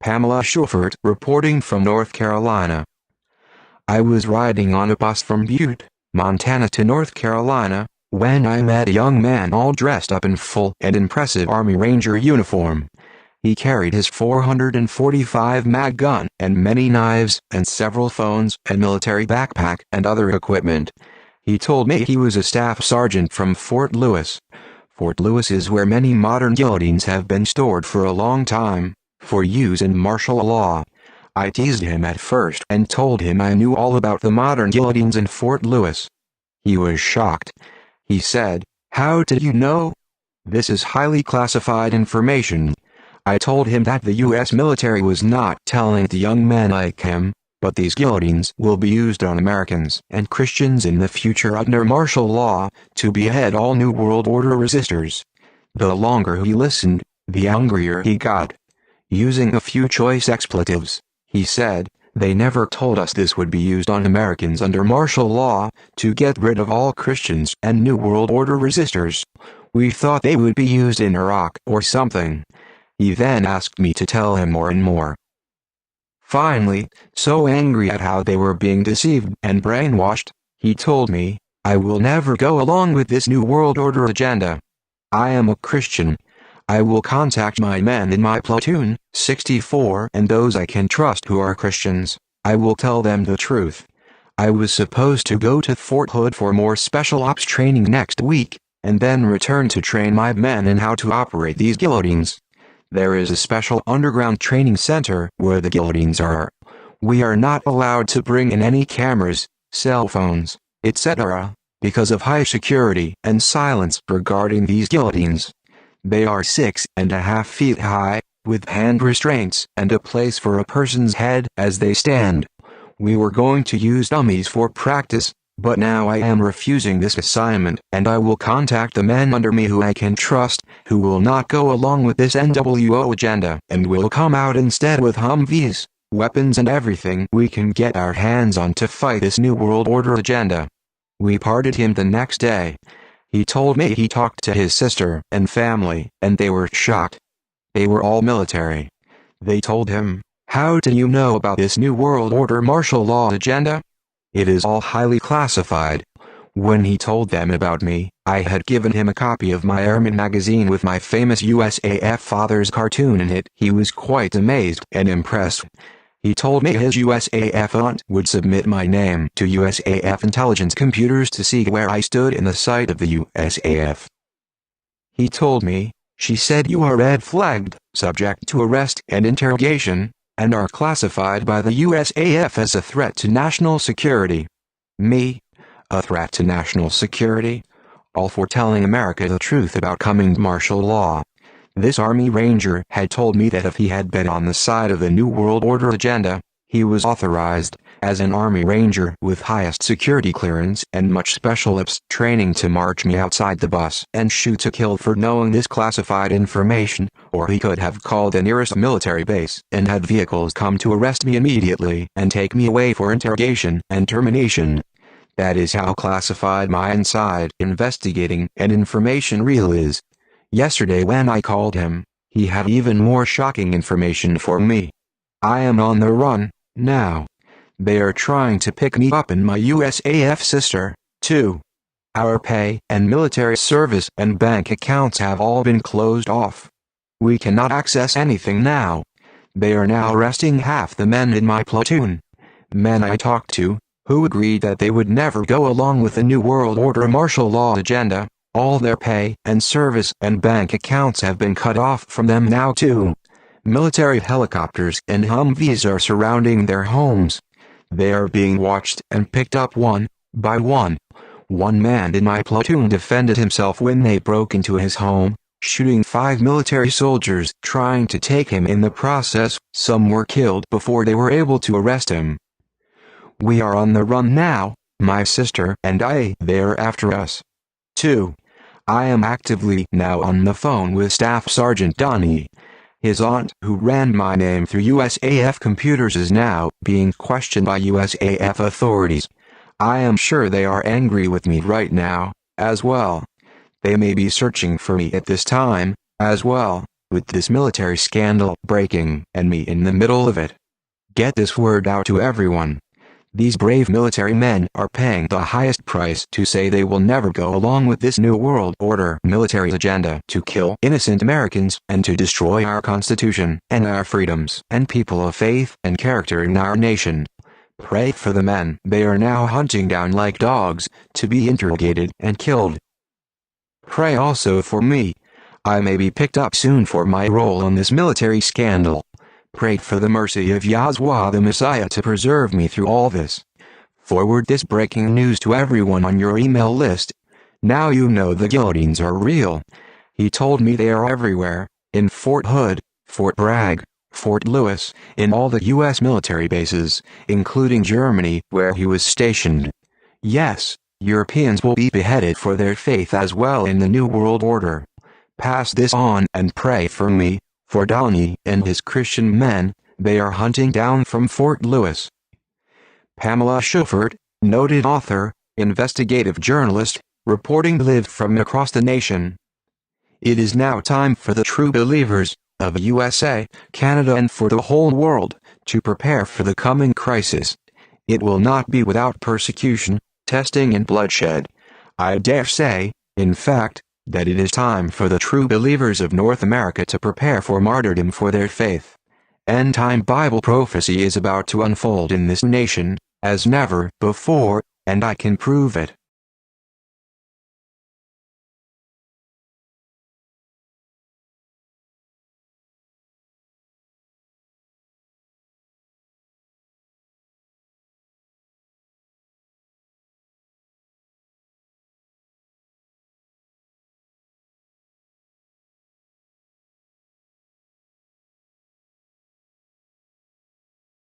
Pamela Schubert reporting from North Carolina. I was riding on a bus from Butte, Montana to North Carolina, when I met a young man all dressed up in full and impressive Army Ranger uniform. He carried his .445 mag gun and many knives and several phones and military backpack and other equipment. He told me he was a staff sergeant from Fort Lewis. Fort Lewis is where many modern guillotines have been stored for a long time, for use in martial law. I teased him at first and told him I knew all about the modern guillotines in Fort Lewis. He was shocked. He said, "How did you know? This is highly classified information." I told him that the U.S. military was not telling the young man like him, but these guillotines will be used on Americans and Christians in the future under martial law, to behead all New World Order resistors. The longer he listened, the angrier he got. Using a few choice expletives, he said, "They never told us this would be used on Americans under martial law, to get rid of all Christians and New World Order resistors. We thought they would be used in Iraq or something." He then asked me to tell him more and more. Finally, so angry at how they were being deceived and brainwashed, he told me, "I will never go along with this New World Order agenda. I am a Christian. I will contact my men in my platoon, 64, and those I can trust who are Christians. I will tell them the truth." I was supposed to go to Fort Hood for more special ops training next week, and then return to train my men in how to operate these guillotines. There is a special underground training center where the guillotines are. We are not allowed to bring in any cameras, cell phones, etc., because of high security and silence regarding these guillotines. They are 6.5 feet high, with hand restraints and a place for a person's head as they stand. We were going to use dummies for practice, but now I am refusing this assignment, and I will contact the men under me who I can trust, who will not go along with this NWO agenda and will come out instead with Humvees, weapons and everything we can get our hands on to fight this New World Order agenda. We parted him the next day. He told me he talked to his sister and family, and they were shocked. They were all military. They told him, "How do you know about this New World Order martial law agenda? It is all highly classified." When he told them about me, I had given him a copy of my airman magazine with my famous USAF father's cartoon in it. He was quite amazed and impressed. He told me his USAF aunt would submit my name to USAF intelligence computers to see where I stood in the sight of the USAF. He told me, "She said you are red-flagged, subject to arrest and interrogation, and are classified by the USAF as a threat to national security." Me? A threat to national security? All for telling America the truth about coming martial law. This Army Ranger had told me that if he had been on the side of the New World Order agenda, he was authorized, as an Army Ranger with highest security clearance and much special ops training, to march me outside the bus and shoot to kill for knowing this classified information, or he could have called the nearest military base and had vehicles come to arrest me immediately and take me away for interrogation and termination. That is how classified my inside investigating and information reel is. Yesterday when I called him, he had even more shocking information for me. I am on the run, now. They are trying to pick me up and my USAF sister, too. Our pay and military service and bank accounts have all been closed off. We cannot access anything now. They are now arresting half the men in my platoon. Men I talked to, who agreed that they would never go along with the New World Order martial law agenda. All their pay and service and bank accounts have been cut off from them now too. Military helicopters and Humvees are surrounding their homes. They are being watched and picked up one by one. One man in my platoon defended himself when they broke into his home, shooting 5 military soldiers trying to take him. In the process, some were killed before they were able to arrest him. We are on the run now, my sister and I. They are after us, too. I am actively now on the phone with Staff Sergeant Donnie. His aunt, who ran my name through USAF computers, is now being questioned by USAF authorities. I am sure they are angry with me right now, as well. They may be searching for me at this time, as well. with this military scandal breaking and me in the middle of it. Get this word out to everyone. These brave military men are paying the highest price to say they will never go along with this New World Order military agenda to kill innocent Americans and to destroy our Constitution and our freedoms and people of faith and character in our nation. Pray for the men they are now hunting down like dogs to be interrogated and killed. Pray also for me. I may be picked up soon for my role on this military scandal. Pray for the mercy of Yahweh the Messiah to preserve me through all this. Forward this breaking news to everyone on your email list. Now you know the guillotines are real. He told me they are everywhere, in Fort Hood, Fort Bragg, Fort Lewis, in all the U.S. military bases, including Germany, where he was stationed. Yes, Europeans will be beheaded for their faith as well in the New World Order. Pass this on and pray for me. For Downey and his Christian men, they are hunting down from Fort Lewis. Pamela Schufert, noted author, investigative journalist, reporting live from across the nation. It is now time for the true believers of USA, Canada and for the whole world to prepare for the coming crisis. It will not be without persecution, testing and bloodshed. I dare say, in fact, that it is time for the true believers of North America to prepare for martyrdom for their faith. End-time Bible prophecy is about to unfold in this nation, as never before, and I can prove it.